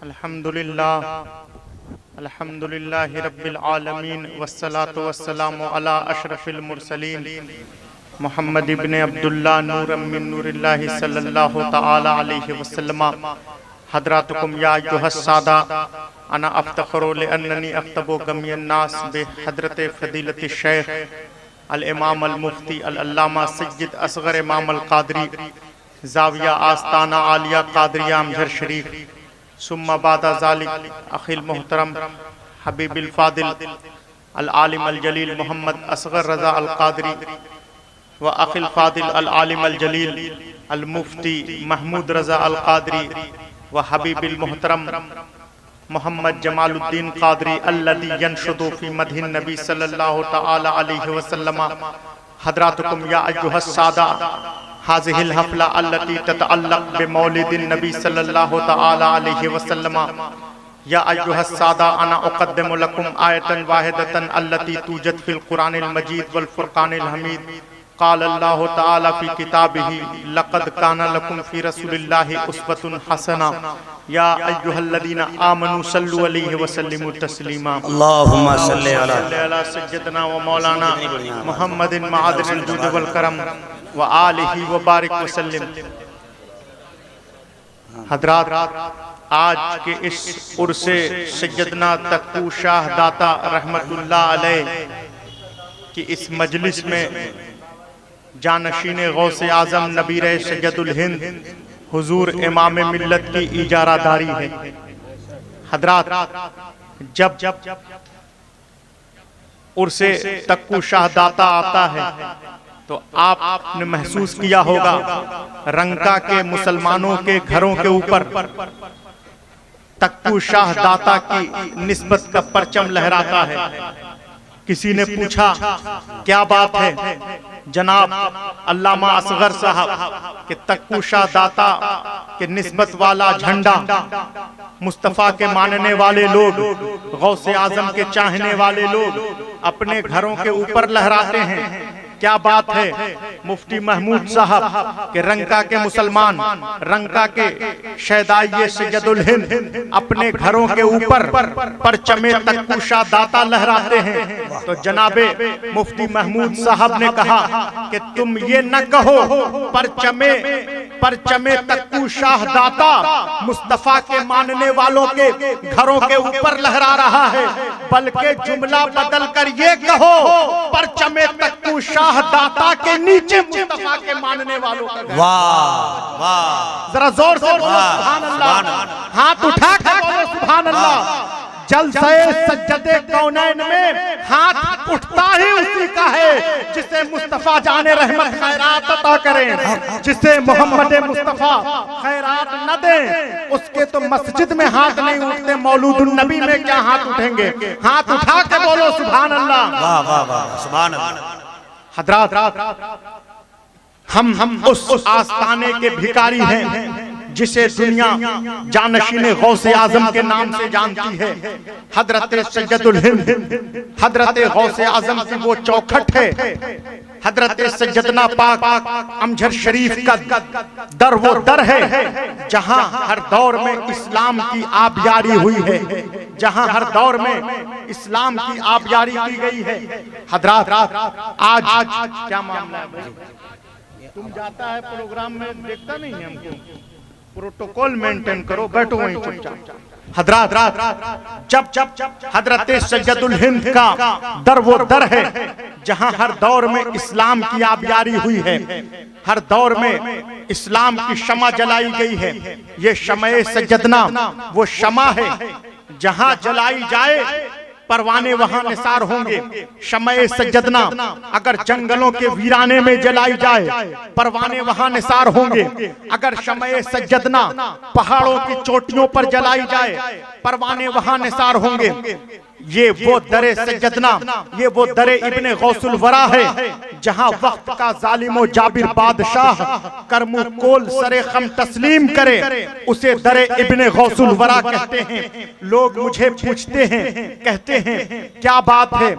अल्हम्दुलिल्लाहि रब्बिल आलमीन वस्सलातु वस्सलामु अला अशरफिल मुरसलीन मुहम्मद इब्न अब्दुल्लाह नूरम मिन नूरिल्लाहि सल्लल्लाहु तआला अलैहि वसल्लम। हदरातुकुम या अय्युहस्सादा अना अफ्तखरु लिअन्ननी अख्तबु गमियन नास बिहदरत फदीलति शेख अल इमाम अल मुफ्ती अल अल्लामा सय्यद असगर इमाम अल कादरी जाविया आस्ताना आलिया कादरिया अमजर शरीफ सुम्मा बादा ज़ालिक अखिल मोहतरम हबीबिल फादिल अल आलिम अल जलील मोहम्मद असगर रज़ा अल कादरी व अखिल फादिल अल आलिम अल जलील अल मुफ्ती महमूद रज़ा अल कादरी व हबीबिल मोहतरम मोहम्मद जमालुद्दीन कादरी अल्लज़ी यनशुदु फी मदहिन नबी सल्लल्लाहु तआला अलैहि वसल्लम। हदरातुकुम या अय्युहस्सादा हाज़िहिल हफ़ला अल्लती ततअल्लक़ बिमौलिदिन नबी सल्लल्लाहु तआला अलैहि वसल्लम। या अय्युहस्सादा अना उक़द्दिमु लकुम आयतन वाहिदतन अल्लती तूजद फ़िल क़ुरानिल मजीद वल फ़ुरक़ानिल हमीद। क़ाल अल्लाहु तआला फ़ी किताबिही लक़द काना लकुम फ़ी रसूलिल्लाहि उस्वतुन हसना। या अय्युहल्लज़ीना आमनू सल्लु अलैहि व सल्लिमू तस्लीमा। अल्लाहुम्मा सल्लि अला सय्यदना व मौलाना मुहम्मदिन मअदिनिल जुद वल करम व आलिही व बारिक वसल्लिम। हज़रात, आज के इस उर्से सैयदना तक्कू शाह दाता रहमतुल्लाह अलैह की इस मजलिस में जानशीन गौसे आज़म नबीर सैयदुल हिंद हुजूर इमाम मिल्लत की इजारादारी है। हज़रात, जब उर्से तक्कू शाह दाता आता है तो आपने महसूस किया होगा रंका के मुसलमानों के घरों के ऊपर तक्कू शाह दाता की निस्बत का परचम लहराता है। किसी ने पूछा क्या बात है जनाब अल्लामा असगर साहब के तक्कू शाह दाता के निस्बत वाला झंडा मुस्तफ़ा के मानने वाले लोग, गौसे आजम के चाहने वाले लोग अपने घरों के ऊपर लहराते हैं, क्या बात है? मुफ्ती महमूद साहब के रंका के मुसलमान, रंका के शहदाई सैयदुल हिंद अपने घरों के ऊपर परचमे तक्कू शाह दाता लहराते हैं। तो जनाबे मुफ्ती महमूद साहब ने कहा कि तुम ये न कहो परचमे तक्कू शाह दाता मुस्तफा के मानने वालों के घरों के ऊपर लहरा रहा है, बल्कि जुमला बदल कर ये कहो परचमे तक्कू शाह दाता के नीचे मुस्तफा के मानने वालों का। वाह वाह, जरा जोर से बोलो सुभान अल्लाह, हाथ उठा कर बोलो सुभान अल्लाह। जलसे सज्जदे कौनैन में हाथ उठता ही उसी का है जिसे मुस्तफा जाने रहमत खैरात अता करें, जिसे मोहम्मद मुस्तफा खैरात न दे उसके तो मस्जिद में हाथ नहीं उठते, मौलूदुन नबी में क्या हाथ उठेंगे? हाथ उठा के बोलो सुभान अल्लाह। वाह वाह वाह, सुभान अल्लाह। हज़रात, हम उस आस्ताने के भिखारी हैं जिसे दुनिया जानशीन गौसे आजम के नाम से जानती है। हजरत सैयदुल हिंद, हजरत गौसे आजम की वो चौखट है। हजरत सैयदना पाक अमजर शरीफ का दर वो दर है जहां हर दौर में इस्लाम की आबियारी हुई है, जहां हर दौर में इस्लाम की आबियारी की गई है। हजरात, आज क्या मामला है भाई? तुम जाता है प्रोग्राम में देखता नहीं है हमको, प्रोटोकॉल मेंटेन करो, बैठो वहीं चुपचाप। हज़रात, जब हजरत सैयदुल हिंद का दर वो दर है जहां हर दौर में इस्लाम की आबियारी हुई है, हर दौर में इस्लाम की शमा जलाई गई है। ये शमे सज्जदना वो शमा है जहां जलाई जाए परवाने वहां निसार होंगे। शमे सज्जदना अगर जंगलों के वीराने में जलाई जाए परवाने वहां निसार होंगे। अगर शमे सज्जदना पहाड़ों की चोटियों पर जलाई जाए परवाने वहां निसार होंगे। ये वो दरे सज्जदना, ये वो दरे इब्ने गौसुल वरा है जहां वक्त का जालिमो जाबिर बादशाह करमु कोल सरे खम तस्लीम करे, उसे दरे इब्ने गौसुल वरा कहते हैं। लोग मुझे पूछते हैं, कहते हैं क्या बात है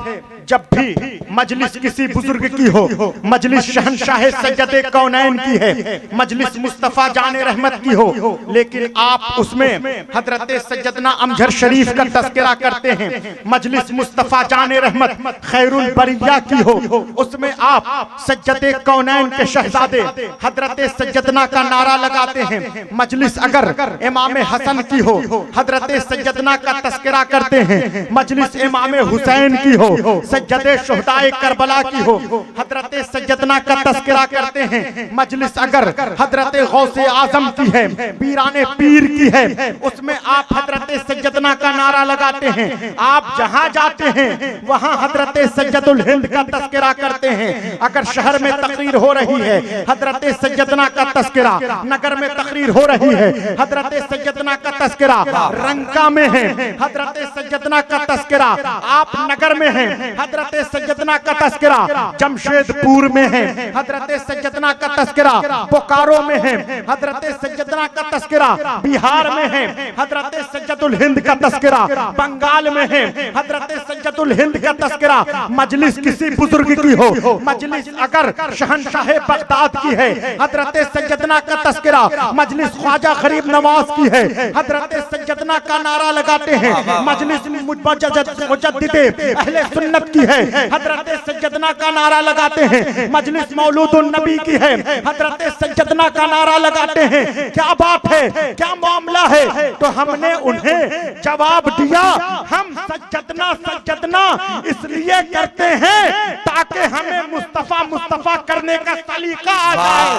जब भी मजलिस किसी बुजुर्ग की हो, मजलिस शहनशाह सज्जदे कौनैन की है, मजलिस मुस्तफा जाने रहमत की हो, लेकिन आप उसमें हजरत सैयदना अमजर शरीफ का तस्करा करते हैं, मजलिस मुस्तफा जाने रहमत खैरुल बरिया की हो, उसमें आप सज्जदे कौनैन के शहजादे हजरत सैयदना का नारा लगाते हैं। मजलिस अगर इमाम हसन की हो, हजरत सैयदना का तस्करा करते हैं। मजलिस इमाम हुसैन की हो, सज्जदे शुहदाए करबला की हो, हजरत सैयदना का तस्करा करते हैं। मजलिस अगर हजरत गौसे आजम की है, पीराने पीर की है, उसमें आप हजरत सैयदना का नारा लगाते हैं। आप जहां जाते हैं वहां हजरत सैयदुल हिंद का तस्करा करते हैं। अगर शहर में तकरीर हो रही है, हजरत सैयदना का तस्करा, नगर में तकरीर हो रही है, हजरत सैयदना का तस्करा, रंका में है हजरत सैयदना का तस्करा, आप नगर में हैं हजरत सैयदना का तस्करा, जमशेदपुर में है हजरत सैयदना का तस्करा, बोकारो में है हजरत सैयदना का तस्करा, बिहार में है हजरत सैयदुल हिंद का तस्करा, बंगाल में है हजरत सैयदुल हिंद का तस्करा। मजलिस किसी बुजुर्ग की हो, मजलिस अगर शहनशाह बगदाद की है, हजरत सैयदना का तस्करा, मजलिस ख्वाजा गरीब नवाज की है, हजरत सैयदना का नारा लगाते हैं। मजलिस मुजद्दिदे अहले सुन्नत की है, हजरत सैयदना का नारा लगाते हैं। मजलिस मौलूदुन नबी की है, हजरत सैयदना का नारा लगाते हैं। क्या बात है, क्या मामला है? तो हमने उन्हें जवाब दिया, हम सज्जदना सज्जदना इसलिए करते हैं ताकि हमें मुस्तफा मुस्तफा करने का सलीका आ जाए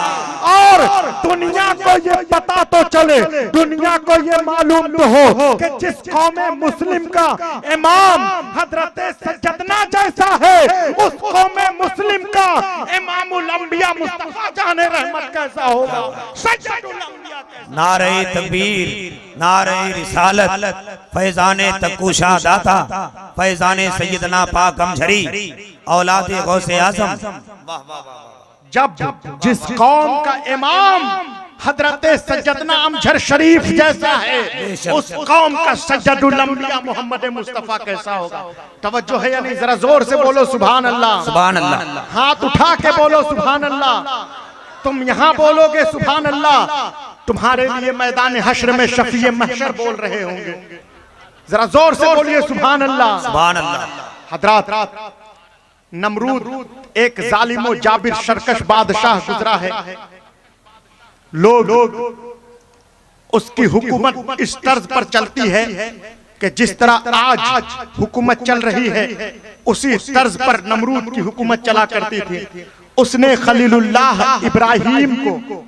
और दुनिया को ये पता तो चले, दुनिया को ये मालूम तो हो कि जिस कौम मुस्लिम का इमाम हजरत सज्जदना जैसा है, उस कौम मुस्लिम का इमामुल अंबिया मुस्तफा जाने रहमत कैसा होगा। सज्जदुल अंबिया नारे तकबीर, नारे रिसालत, फैजाने तकुशा दाता, फैजाने सैयदना पाक अमजरी, औलादे गौसे आजम। जब जिस कौम का इमाम हजरत सैयदना अमजर शरीफ जैसा है, उस कौम का सज्जदुल अंबिया मोहम्मद मुस्तफा कैसा होगा। तवज्जो है या नहीं? जरा जोर से बोलो सुभान अल्लाह, सुभान अल्लाह। हाथ उठा के बोलो सुभान अल्लाह। तुम यहाँ बोलोगे सुभान अल्लाह, तुम्हारे लिए मैदान हश्र में शफीए महशर बोल रहे होंगे। जरा जोर से बोलिए सुभान अल्लाह, सुभान अल्लाह। हजरात, नमरूद एक जालिमो जाबिर सरकश बादशाह गुजरा है। लोग उसकी हुकूमत इस तर्ज पर चलती है कि जिस तरह आज हुकूमत चल रही है, उसी तर्ज पर नमरूद की हुकूमत चला करती थी। उसने खलीलुल्लाह इब्राहिम को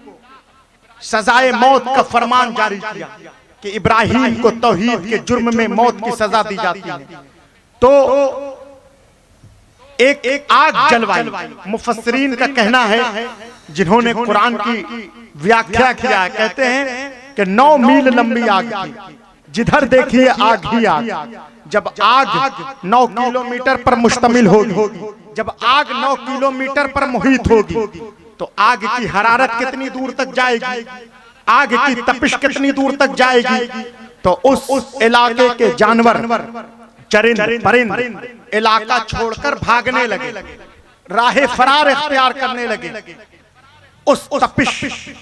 सजाए मौत का फरमान जारी किया कि इब्राहिम को तौहीद के जुर्म में मौत की सजा दी जाती है। तो एक आग जलवाई। मुफस्सिरीन का कहना है, जिन्होंने कुरान की व्याख्या किया है, कहते हैं कि 9 मील लंबी आग थी, जिधर देखिए आग ही आग। जब आग 9 किलोमीटर पर मुश्तमिल होगी, जब आग 9 किलोमीटर पर मुहित होगी, तो आग की हरारत कितनी दूर तक जाएगी, आग की तपिश कितनी दूर तक जाएगी। तो उस इलाके के जानवर, चरिंद परिंद इलाका छोड़कर भागने लगे, राहे फरार इख्तियार करने लगे। उस तपिश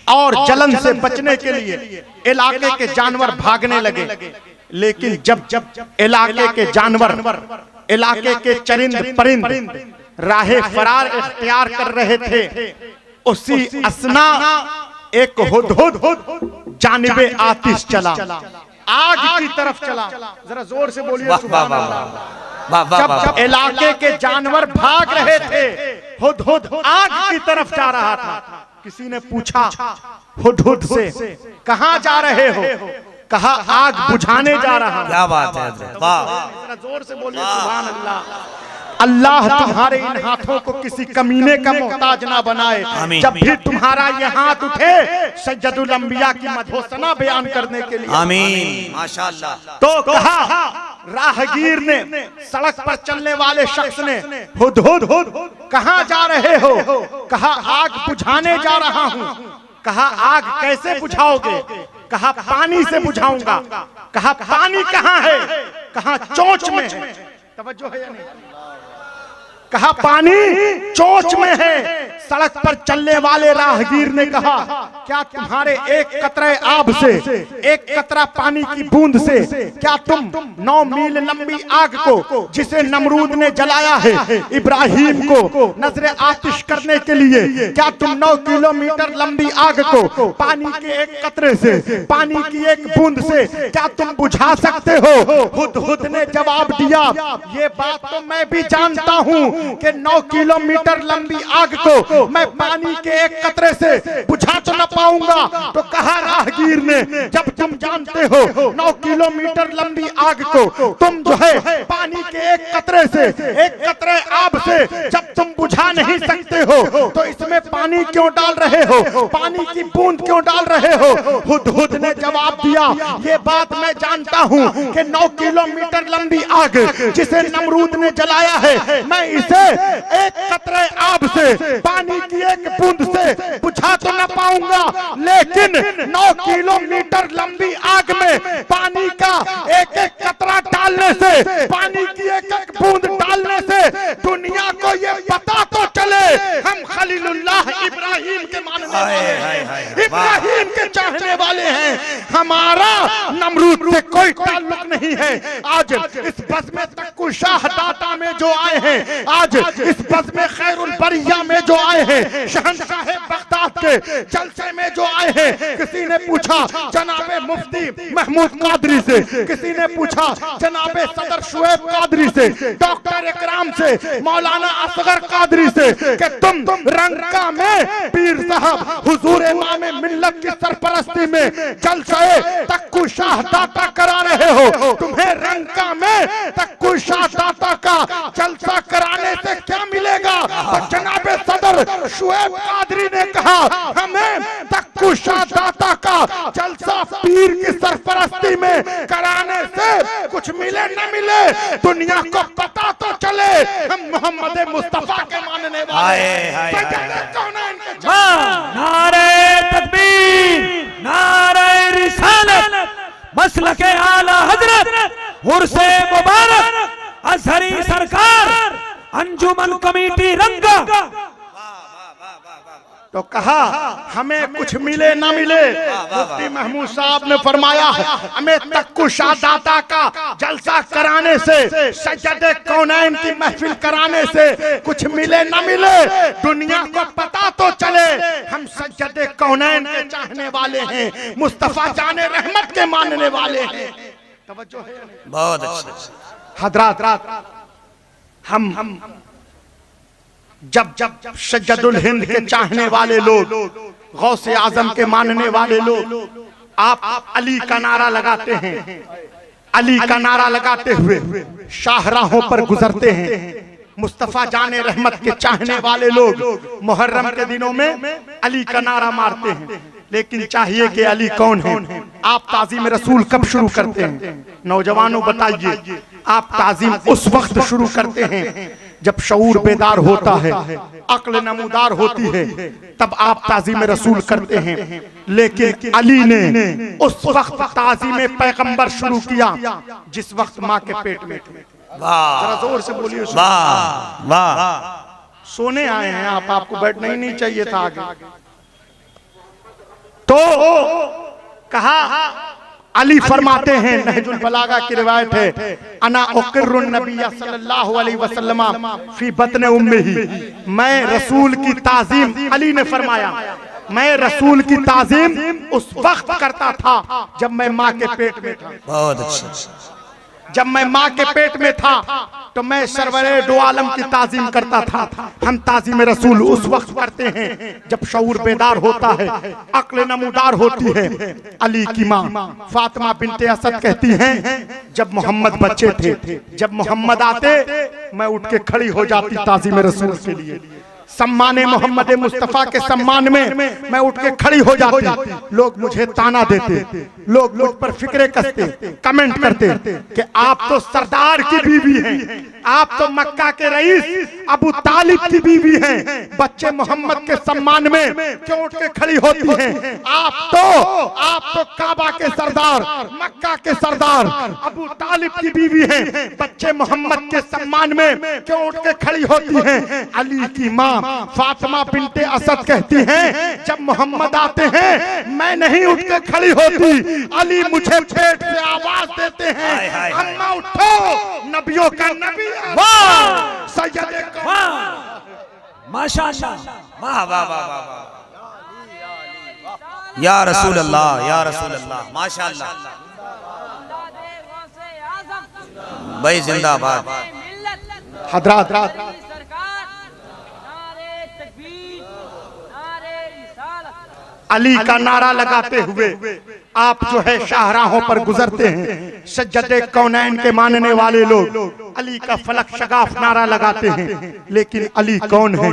और जलन से बचने के लिए इलाके के जानवर भागने लगे। लेकिन जब इलाके के जानवर, इलाके के चरिंद परिंद राहे फरार इख्तियार कर रहे थे, उसी असना एक हुदहुद जानिबे आतिश चला, आग की तरफ चला। जरा जोर से बोलिए सुभान अल्लाह। जब इलाके के जानवर भाग रहे थे, हुदहुद आग की तरफ जा रहा था। किसी ने पूछा हुदहुद से, कहां जा रहे हो? कहा आग बुझाने जा रहा हूं। क्या बात है हजरत, वाह। जरा जोर से बोलिए सुभान अल्लाह। अल्लाह तुम्हारे इन हाथों को किसी कमीने का मोहताज ना बनाए। जब भी तुम्हारा ये हाथ उठे सैयदुल अंबिया की मधोसना बयान करने के लिए, आमीन, माशाअल्लाह। तो कहा राहगीर ने, सड़क पर चलने वाले शख्स ने, हुदहुद कहां जा रहे हो? कहा आग बुझाने जा रहा हूं। कहा आग कैसे बुझाओगे? कहा पानी से बुझाऊंगा। कहा पानी कहां है? कहा चोंच में है। तवज्जो है या नहीं? कहा पानी चोंच में है। सड़क पर चलने वाले राहगीर ने कहा क्या तुम्हारे एक कतरे आब से, एक कतरा पानी की बूंद से क्या तुम 9 मील लंबी आग को जिसे नमरूद ने जलाया है इब्राहिम को नजरे आतिश करने के लिए, क्या तुम 9 किलोमीटर लंबी आग को पानी के एक कतरे से, पानी की एक बूंद से क्या तुम बुझा सकते हो? हुदहुद ने जवाब दिया ये बात तो मैं भी जानता हूँ कि 9 किलोमीटर लंबी आग को मैं पानी के एक कतरे से बुझा तो न पाऊंगा। तो कहा राहगीर ने जब तुम जानते हो 9 किलोमीटर लंबी आग को तुम जो है पानी के एक कतरे से, एक कतरे आब से जब तुम बुझा नहीं सकते हो तो इसमें पानी क्यों डाल रहे हो, पानी की बूंद क्यों डाल रहे हो? हुदहुद ने जवाब दिया ये बात मैं जानता हूँ कि 9 किलोमीटर लंबी आग जिसे नमरूद ने जलाया है मैं इसे एक कतरे आब से, पानी की एक बूंद से बुझा तो न पाऊंगा, लेकिन 9 किलोमीटर लंबी आग में पानी का एक एक कतरा डालने से, पानी की एक एक बूंद डालने से दुनिया को ये पता तो चले हम खलीलुल्लाह इब्राहिम के मानने वाले हैं, इब्राहिम के चाहने वाले हैं, हमारा नमरूद से कोई ताल्लुक नहीं है। आज इस बज़ में तक्कु शाह दाता में जो आए हैं, आज इस बज़ में खैरुल बरिया में जो आए हैं, शहंशाह बगदाद के जलसे में जो आए हैं, किसी ने पूछा जनाबे मुफ्ती महमूद कादरी से, किसी ने पूछा जनाबे सदर शुएब कादरी से, डॉक्टर इकराम से, मौलाना असगर कादरी से कि तुम रंका में पीर साहब हुजूर इमाम मिल्लत की सरपरस्ती में जलसे तक्कु शाह दाता करा रहे हो, तुम्हें रंका में तक्कु शाह दाता का जलसा कराने से क्या मिलेगा? तो जनाबे सदर शुएब कादरी ने कहा हमें तक्कु शाह दाता का जलसा पीर की सरपरस्ती में कराने से कुछ मिले न मिले दुनिया को पता तो चले हम मोहम्मद मुस्तफा के मानने वाले हैं। नारे तकबीर, नारे रिसालत, मसलके आला हजरत उर्से मुबारक, अजहरी सरकार, अंजुमन कमेटी रंगा। तो कहा हमें कुछ मिले ना मिले, मुफ्ती महमूद साहब ने फरमाया हमें तक्कु शाह दाता का जलसा कराने से, सज्जदे कौनैन की महफिल कराने से कुछ मिले ना मिले दुनिया को पता तो चले हम सज्जदे कौनैन के चाहने वाले हैं, मुस्तफा जाने रहमत के मानने वाले हैं। तवज्जो है? बहुत अच्छा। हजरात हम जब जब सज्जदुल हिंद के चाहने वाले लोग, गौसे आजम के मानने वाले लोग आप अली का नारा लगाते हैं, अली का नारा लगाते हुए शाहराहों पर गुजरते हैं, मुस्तफा जाने रहमत के चाहने वाले लोग मुहर्रम के दिनों में अली का नारा मारते हैं, लेकिन चाहिए कि अली कौन है? आप ताज़ीम रसूल कब शुरू करते हैं? नौजवानों बताइए, आप ताज़ीम उस वक्त शुरू करते हैं जब शऊर बेदार होता है, अक्ल नमूदार होती है, तब आप ताज़ीम रसूल करते हैं। लेकिन अली ने उस वक्त ताज़ीम पैगंबर शुरू किया जिस वक्त माँ के पेट में थे। जरा जोर से बोलिए। वाह वाह। सोने आए हैं आप, आपको बैठना ही नहीं चाहिए था आगे। तो कहा अली फरमाते हैं, नहजुल बलागा की रिवायत है, अना उक़िर्रुन नबिय्य सल्लल्लाहु अलैहि वसल्लम फी बत्न उम्मिही, मैं रसूल की ताज़ीम, अली ने फरमाया मैं रसूल की ताज़ीम उस वक्त करता था जब मैं माँ के पेट में था। बहुत अच्छा। जब मैं माँ के पेट में था तो मैं सरवरे दो आलम की ताज़ीम करता था। हम ताज़ीम रसूल उस वक्त करते हैं जब शऊर बेदार होता है, अक्ल नमूदार होती है। अली की माँ फातिमा बिनते असद कहती हैं जब मोहम्मद बच्चे थे, जब मोहम्मद आते मैं उठ के खड़ी हो जाती ताज़ीम रसूल के लिए, सम्माने मोहम्मद मुस्तफा के सम्मान में मैं उठ के खड़ी हो जाती। लोग मुझे ताना देते, लोग मुझ पर फिक्रे कसते, कमेंट करते कि आप तो सरदार की बीवी हैं, आप तो मक्का के रईस अबू तालिब की बीवी हैं, बच्चे मोहम्मद के सम्मान में क्यों उठ के खड़ी होती हैं? आप तो काबा के सरदार, मक्का के सरदार अबू तालिब की बीवी हैं, बच्चे मोहम्मद के सम्मान में क्यों उठ के खड़ी होती हैं? अली की माँ फातिमा बिन्ते असद कहती हैं, जब मोहम्मद आते हैं मैं नहीं उठ के खड़ी होती, अली मुझे पेट से आवाज देते हैं, अम्मा उठो, नबियों का नबी वाह सैयदे वाह माशाअल्लाह वाह वाह वाह वाह या रसूल अल्लाह, या रसूल अल्लाह, माशाअल्लाह भाई, जिंदाबाद। हजरात अली का नारा लगाते हुए आप जो है शाहराहों पर गुजरते हैं। सज्जदे कौनैन के मानने वाले लोग अली का फलक शगाफ नारा लगाते हैं, लेकिन अली कौन है?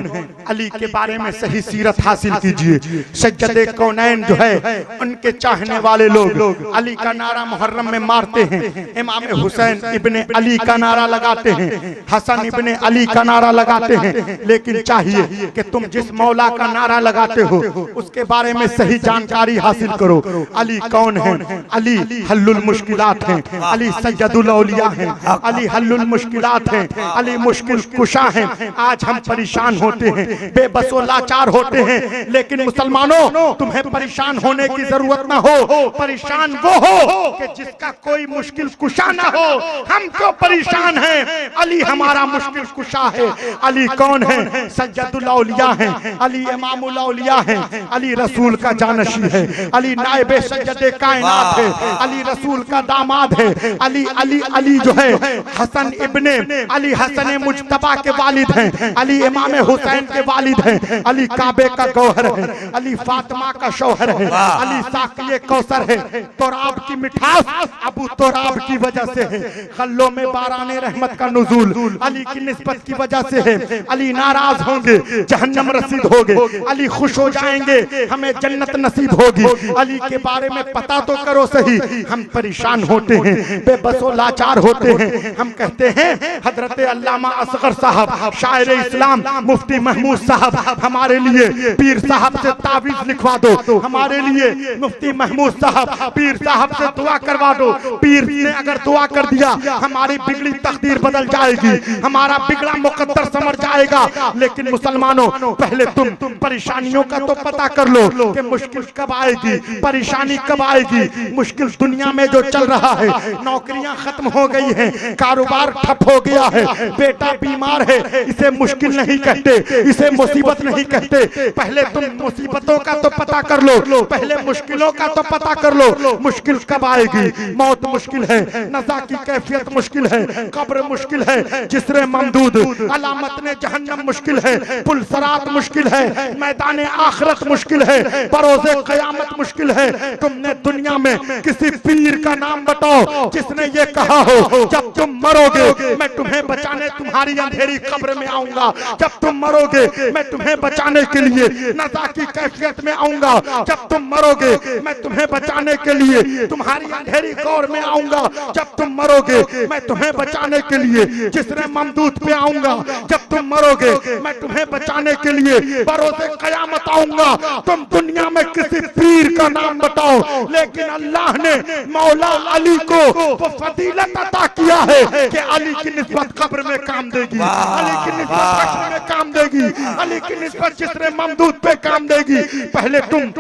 अली के बारे में सही सीरत हासिल कीजिए। सज्जदे कौनैन जो है उनके चाहने वाले लोग अली का नारा मुहर्रम में मारते हैं, इमाम हुसैन इब्ने अली का नारा लगाते हैं, हसन इब्ने अली का नारा लगाते हैं, लेकिन चाहिए कि तुम जिस मौला का नारा लगाते हो उसके बारे में सही जानकारी हासिल करो। अली कौन है? अली हल्लुल मुश्किलात हैं, अली सैयदुल औलिया हैं, अली हल्लुल मुश्किलात हैं, अली मुश्किल कुशा हैं। आज हम परेशान होते हैं, बेबस व लाचार होते हैं, लेकिन मुसलमानों तुम्हें परेशान होने की जरूरत ना हो। परेशान वो हो कि जिसका कोई मुश्किल कुशा ना हो। हम क्यों परेशान हैं? अली हमारा मुश्किल कुशा है। अली कौन है? सैयदुल औलिया हैं, अली इमामुल औलिया हैं, अली रसूल का जानशी है, अली नायबे सज्जदे कायनात है, अली रसूल का दामाद है। अली अली अली जो है हसन इब्ने अली हसन मुज्तबा के वालिद हैं, अली इमाम हुसैन के वालिद हैं, अली काबे का गौहर है, अली फातिमा का शौहर है, अली साक़िए कौसर है। तोराब की मिठास अबू तोराब की वजह से है, खल्लों में बाराने रहमत का नुज़ूल अली की निस्बत की वजह से है। अली नाराज होंगे जहन्नम रसीद होगे, अली खुश हो जाएंगे हमें जन्नत नसीब होगी। अली के बारे में पता तो करो सही। हम परेशान होते हैं, बेबसो लाचार होते हैं। हम कहते हैं हजरत अल्लामा असगर साहब शायर इस्लाम मुफ्ती महमूद साहब हमारे लिए पीर साहब से तावीज लिखवा दो, हमारे लिए मुफ्ती महमूद साहब पीर साहब से दुआ करवा दो। पीर ने अगर दुआ कर दिया हमारी बिगड़ी तकदीर बदल जाएगी, हमारा बिगड़ा मुकद्दर समझ जाएगा। लेकिन मुसलमानों पहले तुम परेशानियों का तो पता कर लो कि मुश्किल कब आएगी, परेशानी कब आएगी। मुश्किल दुनिया में जो चल रहा है, नौकरियां खत्म हो गई हैं, कारोबार ठप हो गया है, बेटा बीमार है, इसे मुश्किल नहीं कहते, इसे मुसीबत नहीं कहते। पहले तुम मुसीबतों का तो पता कर लो, पहले मुश्किलों का तो पता कर लो। मुश्किल कब आएगी? मौत मुश्किल है, नज़ा की कैफियत मुश्किल है, कब्र मुश्किल है, जिस्रे ममदूद अलामत ने जहन्नम मुश्किल है, पुल सरात मुश्किल है, मैदान आखिरत मुश्किल है, बरोज़े क़यामत मुश्किल है। तुमने दुनिया में किसी पीर का नाम बताओ जिसने ये कहा हो जब तुम मरोगे मैं तुम्हें बचाने तुम्हारी अंधेरी कब्र में आऊंगा, जब तुम मरोगे मैं तुम्हें बचाने के लिए नज़ा की कैफियत में आऊंगा, जब तुम मरोगे मैं तुम्हें बचाने के लिए तुम्हारी अंधेरी गौर में आऊंगा, जब तुम मरोगे मैं तुम्हें बचाने के लिए जिस्रे ममदूद पे आऊंगा, जब तुम मरोगे मैं तुम्हें बचाने के लिए बरोज़े क़यामत आऊंगा। तुम दुनिया में किसी पीर का नाम बताओ, लेकिन अल्लाह ने मौला अली को वो फजीलत अता किया है कि अली की निस्बत कब्र में काम देगी, अली की निस्बत हश्र में काम देगी, अली की निस्बत जिस्रे ममदूद पे काम देगी। पहले तुम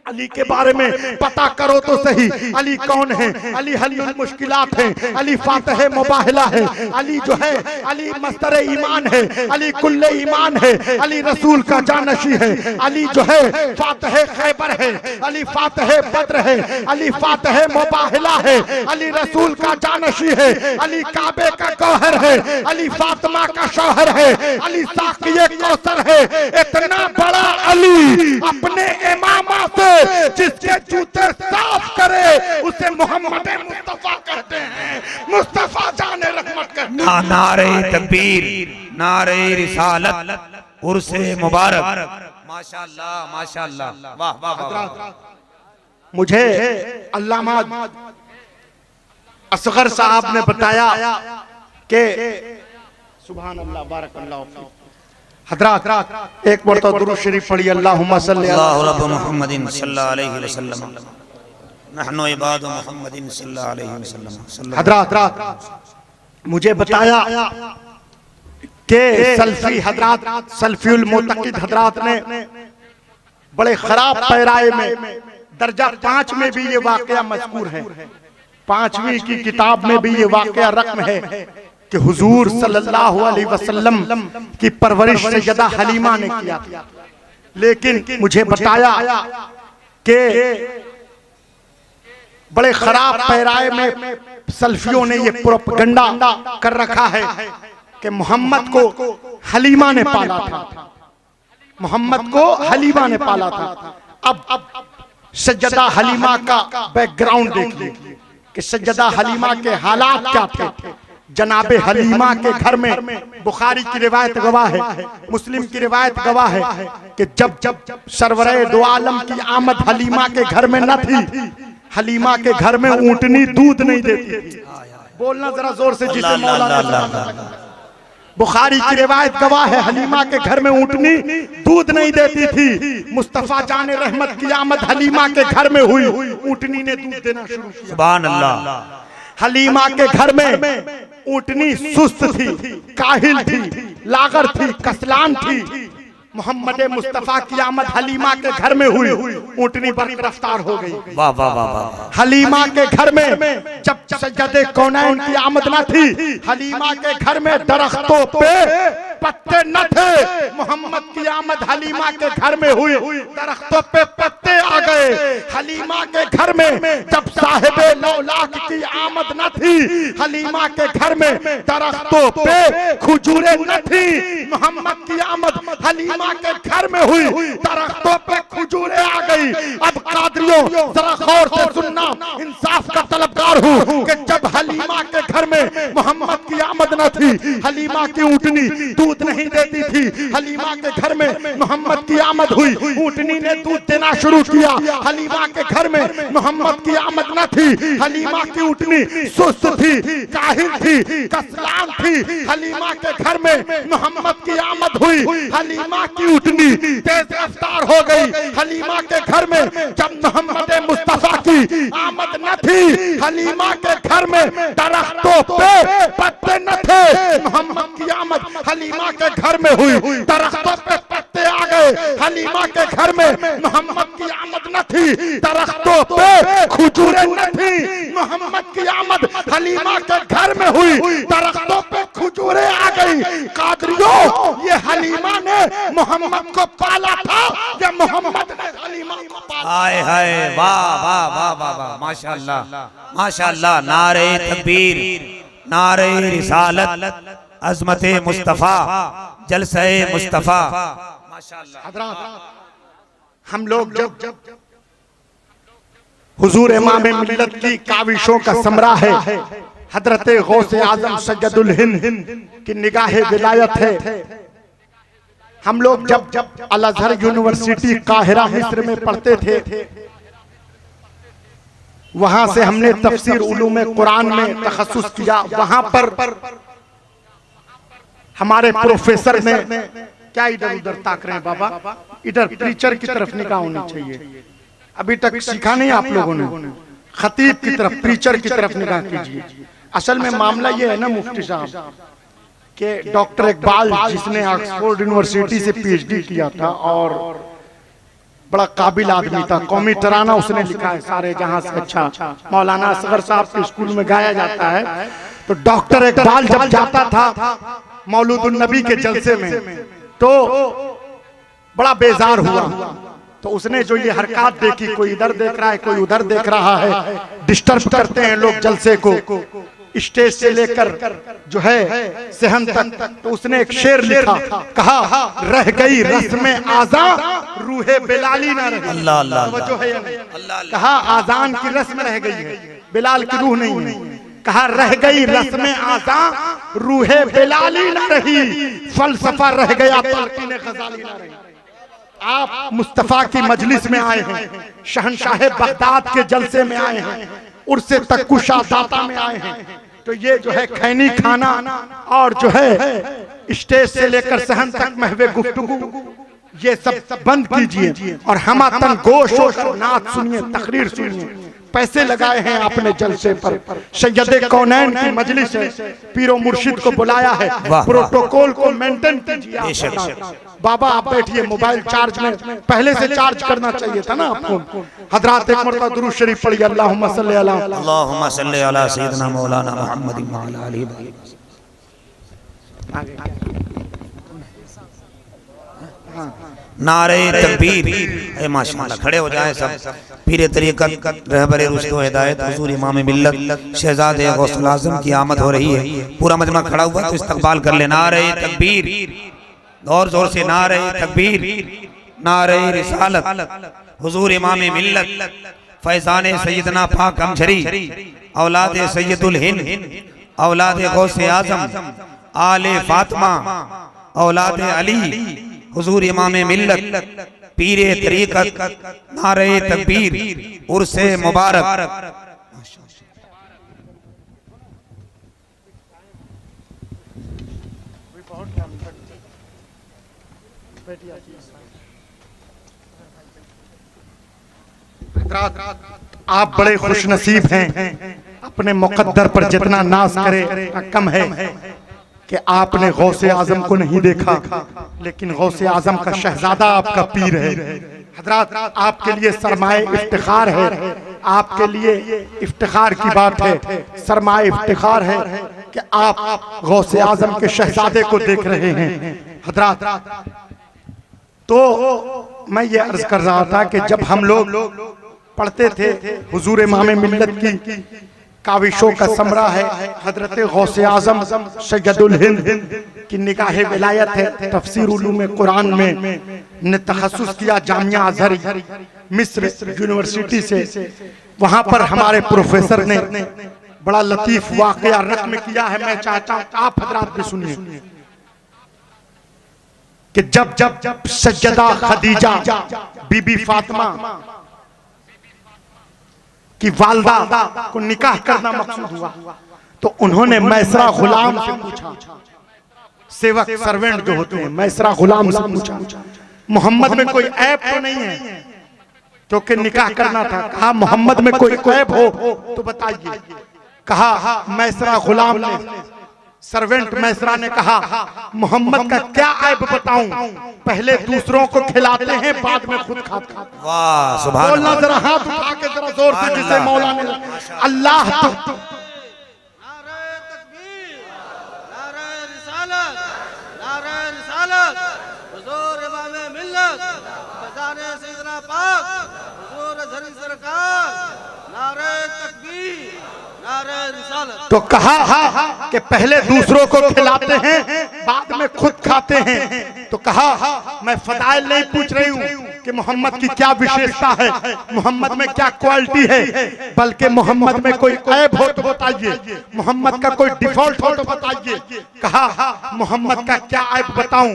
अली के बारे में पता करो तो सही। अली कौन है? अली हल्लुल मुश्किलात है, अली फातिह मुबाहिला है, अली जो है अली मस्तर ईमान है, अली कुल्ले ईमान है, अली रसूल का जानशी है, अली जो है फातिह खैबर है, अली फातिह बद्र है, अली फातिह मुबाहिला है, अली रसूल का जानशी है, अली काबे का गौहर है, अली फातिमा का शौहर है, अली साक़िए कौसर है। इतना बड़ा अली अपने इमामा से जिसके जूते साफ करे उसे मोहम्मद मुस्तफा कहते हैं, मुस्तफा जाने रहमत कहते हैं। नारे तकबीर, नारे रिसालत, उर्से मुबारक, माशाअल्लाह माशाअल्लाह, वाह वाह वाह। मुझे अल्लामा असगर साहब ने बताया कि सुभान अल्लाह, बारकल्लाहु फीक। हजरात एक मरतबा दुरूद शरीफ पढ़िए, अल्लाहुम्मा सल्ली अला अल्लाहु रब्ब मुहम्मदिन सल्लल्लाहु अलैहि वसल्लम नहनु इबादु मुहम्मदिन सल्लल्लाहु अलैहि वसल्लम। हजरात मुझे बताया कि सल्फी हजरात, सल्फीउल मुतक़िद हजरात ने बड़े खराब पैराए में दर्जा 5 में भी ये वाकया मज़कूर है। 5वीं की किताब में भी ये वाकया रकम है कि हुजूर सल्लल्लाहु अलैहि वसल्लम की परवरिश सैयदा हलीमा ने किया था। लेकिन मुझे बताया कि बड़े खराब पैराए में सल्फियों ने ये प्रोपगंडा कर रखा है कि मोहम्मद को हलीमा ने पाला था, मोहम्मद को हलीमा ने पाला था। अब सैयदा हलीमा का बैकग्राउंड देखिए कि सैयदा हलीमा के हालात क्या थे। जनाबे हलीमा के घर में बुखारी की रिवायत गवाह है, मुस्लिम की रिवायत गवाह है कि जब जब सरवरे दो आलम की आमद हलीमा के घर में न थी, हलीमा के घर में ऊंटनी दूध नहीं देती थी। बोलना जरा जोर से जिसे मौला। बुखारी की रिवायत गवाह है, हलीमा के घर में ऊंटनी दूध नहीं देती थी। मुस्तफा जाने रहमत की आमद हलीमा के घर में हुई, ऊंटनी ने दूध देना शुरू किया। सुभान अल्लाह। हलीमा के घर में ऊंटनी सुस्त थी, काहिल थी, लागर थी, कसलान थी। मोहम्मद मुस्तफा की आमद हलीमा के घर में हुई, ऊंटनी बड़ी रफ्तार हो गई। वाह वाह वाह वाह। हलीमा के घर में जब सज्जदे कौनैन की आमद न थी, हलीमा के घर में दरख्तों पे पत्ते न थे। मोहम्मद की आमद हलीमा के घर में हुई, दरख्तों पे पत्ते आ गए। हलीमा के घर में जब साहिबे लौलाक की आमद न थी, हलीमा के घर में दरख्तों पे खजूरें न थी। मोहम्मद की आमद हलीमा के घर में हुई, दरख्तों पे खजूरें आ गई। अब कादरियों जरा गौर से सुनना, इंसाफ का तलबगार हूँ कि जब हलीमा के घर में मोहम्मद की आमद न थी, हलीमा की ऊंटनी दूध नहीं देती थी। हलीमा के घर में मोहम्मद की आमद हुई, ऊंटनी ने दूध देना शुरू किया। हलीमा के घर में मोहम्मद की आमद न थी, हलीमा की ऊंटनी सुस्त थी, काहिल थी, कसलान थी। हलीमा के घर में मोहम्मद की आमद हुई, हलीमा की ऊंटनी तेज रफ्तार हो गई। हलीमा के घर में जब मोहम्मद मुस्तफा की आमद न थी, हलीमा के घर में दरख्तों पे पत्ते न थे। मोहम्मद की आमद हलीमा के घर में हुई, दरख्तों पे पत्ते आ गए। हलीमा के घर में मोहम्मद की आमद न थी, दरख्तों पे खजूरें न थी। मोहम्मद की आमद हलीमा के घर में हुई, दरख्तों पे खजूरें आ गई। कादरियों, ये हलीमा ने मोहम्मद को पाला था या मोहम्मद ने हलीमा को पाला? हाय हाय, वाह वाह वाह वाह वाह, माशाअल्लाह माशाअल्लाह। नारे तकबीर, नारे रिसालत, अज़मते मुस्तफा, जलसे मुस्तफा, माशाअल्लाह। हज़रात, हम लोग जब हुजूर इमाम मिल्लत की काविशों का समरा है, हजरत गौसे आजम सज्जदुल हिंद की निगाहे विलायत है। हम लोग जब अल अज़हर यूनिवर्सिटी काहिरा मिस्र में पढ़ते थे, वहां से हमने तफसीर उलूम कुरान में तखस्सुस किया। वहां पर हमारे प्रोफेसर ने, क्या इधर उधर ताक रहे हैं बाबा, इधर प्रीचर की तरफ निगाह होनी चाहिए। अभी तक सीखा नहीं आप लोगों ने, खतीब की तरफ, प्रीचर की तरफ निगाह कीजिए। असल में मामला ये है ना मुफ्ती साहब कि डॉक्टर इकबाल, जिसने ऑक्सफोर्ड यूनिवर्सिटी से पीएचडी किया था और बड़ा काबिल आदमी था, कौमी तराना उसने लिखा है सारे जहां से अच्छा, मौलाना असगर साहब के स्कूल में गाया जाता है। तो डॉक्टर इकबाल जब जाता था मौलूदुन नबी के जलसे में, तो बड़ा बेजार हुआ। तो उसने जो ये हरकत देखी, कोई इधर देख रहा है, कोई उधर देख रहा है, डिस्टर्ब करते हैं लोग जलसे को, स्टेज से लेकर जो है सहन तक। तो उसने एक शेर लिखा, कहा रह गई रस्म आज़ा रूहे बिलाली ना रही। अल्लाह अल्लाह अल्लाह, कहा आजान की रस्म रह गई है, बिलाल की रूह नहीं है। कहा रह गई रस्म आज़ा रूहे बिलाली ना रही, फलसफा रह गया ताकीन ग़ज़ाली ना रही। आप मुस्तफा की मजलिस में आए हैं, शहनशाह बगदाद के जलसे में आए हैं, उर्से तकुशा दाता में आए हैं, तो ये जो है खैनी खाना और जो है स्टेज से लेकर सहन तक महवे गुफ्तगू, ये सब बंद कीजिए और हमातन गोश और नात सुनिए, तकरीर सुनिए। पैसे लगाए हैं आपने जलसे पर, सैयदे कौनैन की मजलिस है, पीरो मुर्शिद को बुलाया है, प्रोटोकॉल को मेंटेन कीजिए। बाबा आप बैठिए, मोबाइल चार्ज में पहले से चार्ज करना चाहिए था ना आपको। हजरात एक मरतबा दुरूद शरीफ पढ़िए, अल्लाहुम्मा सल्ली अला सय्यिदना मौलाना मुहम्मद व अला आलिहि। नारे तकबीर, ए माशाअल्लाह, खड़े हो जाए सब। पीरे तरीक़त रहबरे रुश्द व हिदायत हुजूर इमाम मिल्लत शहजादे गौसुल आज़म की आमद हो रही है। पूरा मजमा खड़ा हुआ तो इस्तकबाल कर ले। नारे तकबीर, जोर जोर से नारे तकबीर, नारे रिसालत। हुजूर इमाम मिल्लत फैज़ान सैयदना पाक अमशरी, औलाद सैयदुल हिंद, औलाद गौसे आज़म, आले फातिमा, औलाद अली, हुजूर इमाम मिल्लत, पीरे तरीक़त, नारे तकबीर, उर्से मुबारक। आप बड़े खुश नसीब हैं, अपने मुकद्दर पर जितना नाज करे कम है कि आपने गौसे आजम को नहीं देखा, लेकिन गौसे आजम का शहजादा आपका पीर है। हजरात आपके लिए सरमाए इफ्तिखार है, आपके लिए इफ्तिखार की बात है, सरमाए इफ्तिखार है कि आप गौसे आजम के शहजादे को देख रहे हैं। हजरात तो मैं ये अर्ज कर रहा था कि जब हम लोग पढ़ते थे हुजूर इमाम मिल्लत की काविशों का समरा है, हजरत गौसे आजम सैयदुल हिंद की निगाह विलायत है। तफसीर उलूम कुरान में ने तखस्सुस किया जामिया अज़हरी मिस्र यूनिवर्सिटी से। वहां पर हमारे प्रोफेसर ने बड़ा लतीफ वाक़या रक़्म किया है, मैं चाहता हूं आप हजरात भी सुनिए कि जब जब जब सज्जदा खदीजा बीबी फातिमा की वालदा को निकाह करना मकसूद हुआ तो उन्होंने मैसरा गुलाम से पूछा, सेवक सर्वेंट जो होते हैं, मैसरा गुलाम से पूछा मोहम्मद में कोई ऐब तो नहीं है, क्योंकि निकाह करना था। कहा मोहम्मद में कोई ऐब हो तो बताइए। कहा मैसरा गुलाम ने, सर्वेंट मैसरा ने कहा मोहम्मद का क्या ऐब बताऊं, पहले दूसरों को खिलाते हैं बाद में खुद खाते हैं। वाह सुभान अल्लाह। बोलना जरा हाथ उठा के जरा जोर से जिसे मौला ने अल्लाह तो नारे तकबीर, नारे रिसालत, नारे रिसालत, हुजूर इमाम मिल्लत फैज़ान सैयदना पाक हुजूर अज़हरी सरकार, नारे तकबीर, नारे रिसालत। तो कहा कि पहले दूसरों को खिलाते हैं बाद में खुद खाते हैं। तो कहा मैं फदाइल नहीं पूछ रही हूँ कि मोहम्मद की क्या विशेषता है, मोहम्मद में क्या क्वालिटी है, बल्कि मोहम्मद में कोई ऐब हो तो बताइए, मोहम्मद का कोई डिफॉल्ट हो तो बताइए। कहा मोहम्मद का क्या ऐब बताऊं,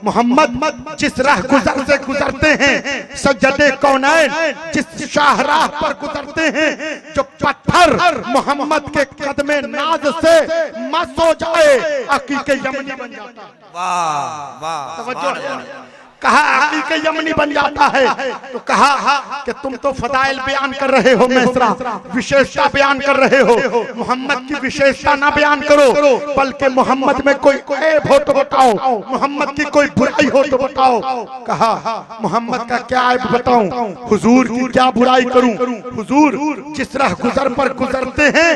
मोहम्मद जिस राह गुजर से गुजरते हैं, सज्जदे कौनैन जिस शाहराह पर गुजरते हैं, जो पत्थर मोहम्मद के कदमे नाज से मस हो जाए अकीके यमनी बन जाता है। वाह वाह। कहा अकीके यमनी बन जाता है। तो कहा कि तुम तो फदाइल बयान कर रहे हो, मैसरा विशेषता बयान कर रहे हो, मोहम्मद की विशेषता ना बयान करो, बल्कि मोहम्मद में कोई ऐब हो तो बताओ, मोहम्मद की कोई बुराई हो तो बताओ। कहा मोहम्मद का क्या ऐब बताऊं, हुजूर की क्या बुराई करूं, हुजूर जिस राह गुजर पर गुजरते हैं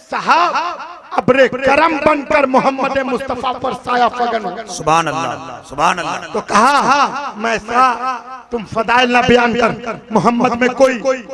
साहब अब्रे करम बनकर मोहम्मद मुस्तफा पर साया फगन। सुभान अल्लाह सुभान अल्लाह। तो कहा मैसरा तुम फदाइल ना बयान कर, मोहम्मद में कोई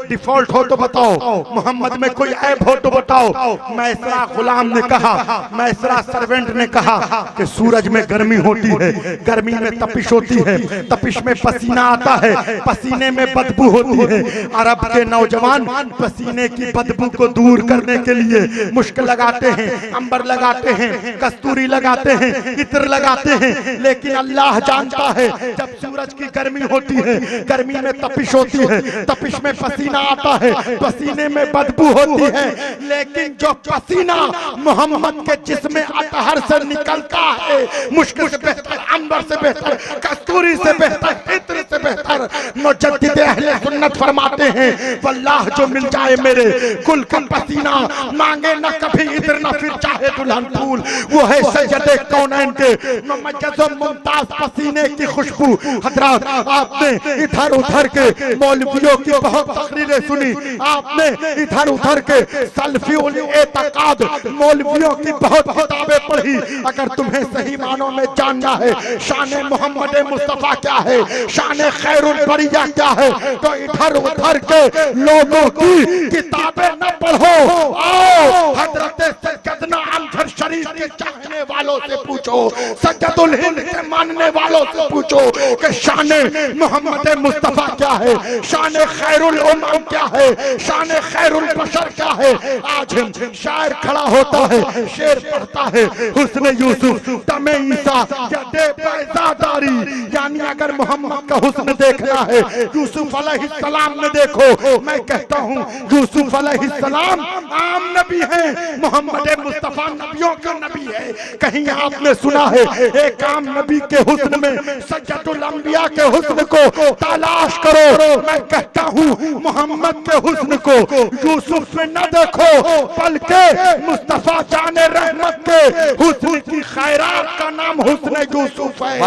डिफॉल्ट हो तो बताओ, मोहम्मद में कोई ऐब हो तो बताओ। मैसरा गुलाम ने कहा, मैसरा सर्वेंट ने कहा कि सूरज में गर्मी होती है, गर्मी में तपिश होती है, तपिश में पसीना आता है, पसीने में बदबू होती है। अरब के नौजवान पसीने की बदबू को दूर करने के लिए मुश्क लगाते हैं, अंबर लगाते हैं, कस्तूरी लगाते हैं, इत्र लगाते हैं, लेकिन अल्लाह जानता है जब सूरज की गर्मी होती है, गर्मी में तपिश होती है, तपिश में पसीना आता है, पसीने में बदबू होती है, लेकिन जो पसीना मोहम्मद के जिस्म अतहर से निकलता है, मुश्किल से बेहतर, अंबर से बेहतर, कस्तूरी से बेहतर, इत्र से बेहतर, मुजद्दिद अहले सुन्नत फरमाते हैं वल्लाह जो मिल जाए मेरे कुल का पसीना, मांगे न कभी इत्र न फिर चाहे दुल्हन फूल, वो है सैयदे कौनैन के मुमय्यज़ व मुमताज पसीने की खुशबू। हजरात, आपने इधर उधर के मौलवियों की बहुत तकरीरें सुनी, आपने इधर उधर के सल्फी उल एतकाद मौलवियों की बहुत किताबें पढ़ी। अगर तुम्हें सही मानों में जानना है शान मोहम्मद मुस्तफा क्या है, शान खैरुल बरिया क्या है, तो इधर उधर के लोगों की किताबें न पढ़ो, आओ हजरत सैयदना अमजद शरीफ के चाहने वालों से पूछो, सज्जदुल हिंद के मानने वालों से पूछो कि शान मोहम्मद मुस्तफा क्या है, शान खैरुल उम्म क्या है, शान खैरुल बशर क्या है। आज हम शायर खड़ा होता है, शेर पढ़ता है, हुस्न यूसुफ दमे ईसा जदे पैजादारी, यानी अगर मोहम्मद का हुस्न देखना है यूसुफ अलैहिस्सलाम में देखो। मैं कहता हूँ यूसुफ अलैहिस्सलाम आम नबी है, मोहम्मद मुस्तफा नबियों का नबी है। कहीं आपने सुना है एक आम नबी के हुस्न में सज्जदुल अंबिया के हुस्न को तलाश करो। मैं कहता हूँ मोहम्मद के हुस्न को यूसुफ में न देखो, बल्कि मुस्तफा जाने रहमत के हुस्न की खैरात का नाम हुस्न यूसुफ है,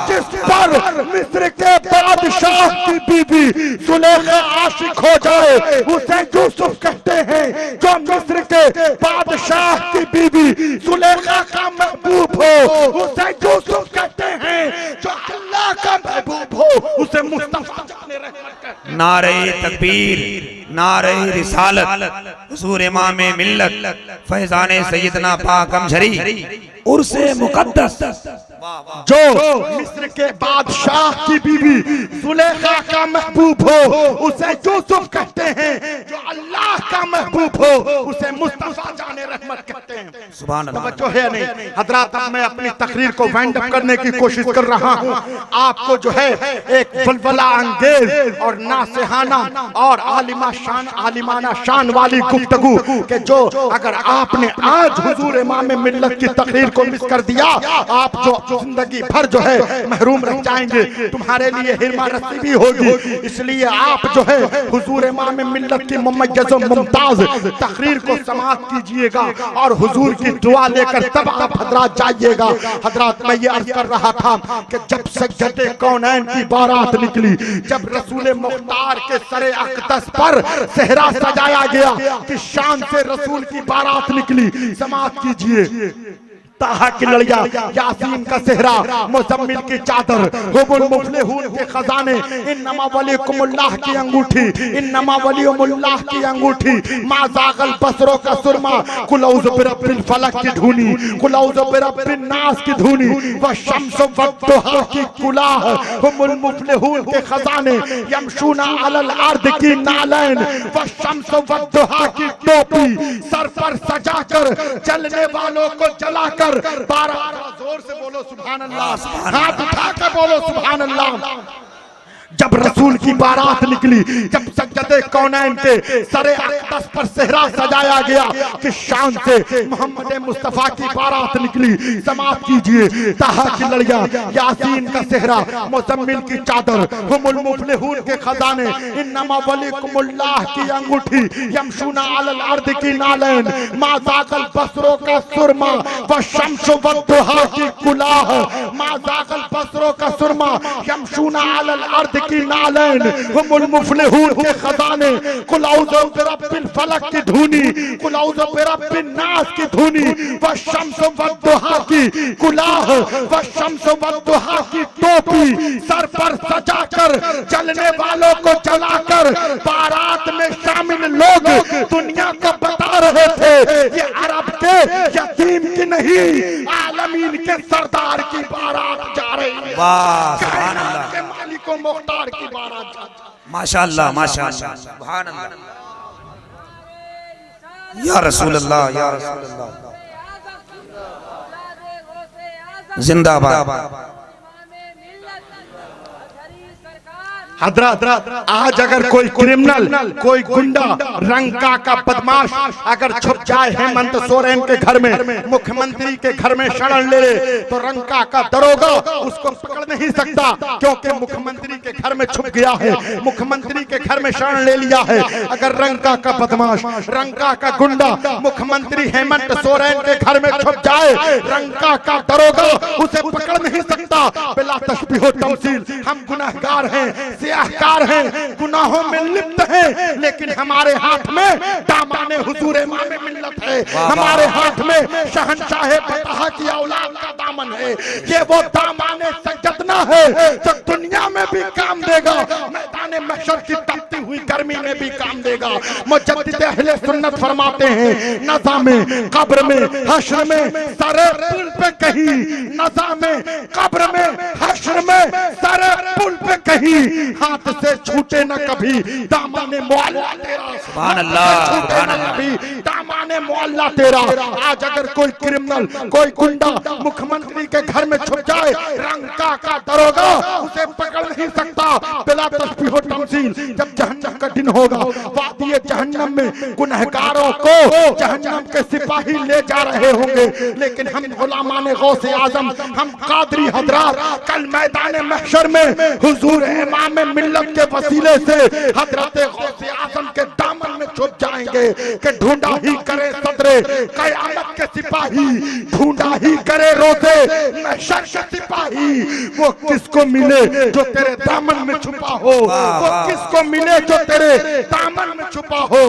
जिस पर मिस्र के बादशाह की बीबी सुलेखा आशिक हो जाए उसे यूसुफ कहते हैं। जो मिस्र के बादशाह की बीबी सुलेखा का महबूब हो उसे यूसुफ कहते हैं, जो अल्लाह का महबूब हो उसे मुस्तफा जाने रहमत कहते हैं। नारे तकबीर, नारे रिसालत, हुजूर इमाम मिल्लत फैजाने सैयदना पाक अमजरी उर्से मुकद्दस, जो मिस्र के बादशाह की बीवी सुलेखा का महबूब हो उसे यूसुफ कहते हैं, जो अल्लाह का महबूब हो उसे मुस्तफा जाने रहमत कहते हैं। सुभान अल्लाह। तवज्जो है नहीं हजरात, अब मैं अपनी तकरीर को वाइंड अप करने की कोशिश कर रहा हूँ। आपको जो है एक बलबला अंगेज और नासेहाना और आलिमाना शान वाली गुफ्तगू के जो अगर आपने आज हुजूर इमाम मिल्लत की तकरीर को मिस कर दिया, आप जो जिंदगी भर जो है महरूम रह जाएंगे, तुम्हारे लिए हिरमा रस्सी भी होगी। इसलिए आप जो है हुजूर इमाम मिल्लत की मुमय्यज़ व मुमताज तकरीर को समाअत कीजिएगा और हुजूर की दुआ लेकर तब आप हजरात जाइएगा। हजरात, मैं ये अर्ज कर रहा था कि जब सज्जदे कौनैन की बारात निकली, जब रसूल मुख्तार के सरे अक़दस पर सेहरा सजाया गया, कि शान से रसूल की बारात निकली, समाअत कीजिए। ताहा की लड़िया, यासीन का सेहरा, मुज़म्मिल की चादर, हुबुल मुफ़लिहून के खजाने, इन्नमा वलीकुमुल्लाह की अंगूठी, इन्नमा वलीकुमुल्लाह की अंगूठी, मा ज़ाग़ल बसरो का सुरमा, कुल औज़ु बिरब्बिल फलक की धुनी, कुल औज़ु बिरब्बिन नास की धुनी, व शम्सु वद्दुहा की कुलाह, हुबुल मुफ़लिहून के खजाने, यमशूना अलल अर्द की नालैन, व शम्सु वद्दुहा की टोपी, सर पर सजाकर चलने वालों को जलाकर, 12 जोर से बोलो सुभान अल्लाह, हाथ उठाकर बोलो सुभान अल्लाह। जब रसूल की बारात निकली, जब सज्जदे कौनैन के सरे अक़दस पर सेहरा सजाया गया, कि शान से मोहम्मद मुस्तफा की बारात निकली, समाअत कीजिए। ताहा की लड़िया, यासीन का सेहरा, मुज़म्मिल की चादर, हुमुल मुफ़लिहून के खजाने, इन्नमा वलीकुमुल्लाह की अंगूठी, यमशूना अलल अर्द की नालैन, मा ज़ाग़ल बसरो का सुरमा, व शम्सु वद्दुहा की कुलाह, मा ज़ाग़ल बसरो का सुरमा, यमशूना अलल अर्द की नालैन, हुमुल मुफ़लिहून के खजाने, कुल औज़ु बिरब्बिल फलक की धुनी, कुल औज़ु बिरब्बिन नास की धुनी, व शम्सु वद्दुहा की कुलाह, व शम्सु वद्दुहा की टोपी, सर पर सजाकर चलने वालों को जलाकर, बारात में शामिल लोग दुनिया को बता रहे थे ये अरब के यतीम की नहीं, आलमीन के सरदार की बारात जा रही है। वाह, सुभान अल्लाह, के मालिको मुख्तार की बारात जा रही है। माशाअल्लाह, माशाअल्लाह, सुभान अल्लाह, या रसूल अल्लाह, या रसूल अल्लाह। जिंदाबाद। हजरत आज अगर कोई क्रिमिनल, कोई गुंडा, रंका का बदमाश अगर छुप जाए हेमंत सोरेन के घर में, मुख्यमंत्री के घर में शरण ले ले, तो रंका का दरोगा उसको पकड़ नहीं सकता, क्योंकि मुख्यमंत्री के घर में छुप गया है, मुख्यमंत्री के घर में शरण ले लिया है। अगर रंका का बदमाश, रंका का गुंडा मुख्यमंत्री हेमंत सोरेन के घर में छुप जाए, रंका का दरोगा उसे पकड़ नहीं सकता। बिला तशबीह व तमसील हम गुनाहगार हैं, सियाहकार हैं, गुनाहों में लिप्त हैं, लेकिन हमारे हाथ में दामाने हुजूर इमाम मिल्लत है, हमारे हाथ में शहंशाह फतह की औलाद का दामन है। ये वो दामाने सजदना है जो दुनिया में भी काम देगा, मैदान महशर की तपती हुई गर्मी में भी काम देगा। मुजद्दिद अहले सुन्नत फरमाते हैं, नज़ा में, कब्र में, हश्र में, सरे पुल पे कहीं, नज़ा में, कब्र में, हश्र में, सरे पुल पे कहीं, हाथ से छूटे न कभी दामाने मौला तेरा, सुभान अल्लाह, सुभान अल्लाह। दामाने मौला तेरा। आज अगर कोई क्रिमिनल, कोई गुंडा मुख्यमंत्री के घर में छुप जाए, रंका का दरोगा उसे पकड़ नहीं सकता। बिला तशबीह व तमसील जब जहन्नम का दिन होगा, वादिये जहन्नम में गुनहगारों को जहन्नम के सिपाही ले जा रहे होंगे, लेकिन हम गुलामाने गौसे आजम, हम कादरी हजरात कल मैदान महशर में हुजूर इमाम मिल्लत के वसीले से हजरत गौसे आजम के दामन में छुप जाएंगे कि ढूंढा ही करे सदरे कयामत के सिपाही, ढूंढा ही करे रोज़े महशर के सिपाही। वो किसको मिले जो तेरे दामन में छुपा हो, वो किसको मिले जो तेरे दामन में छुपा हो।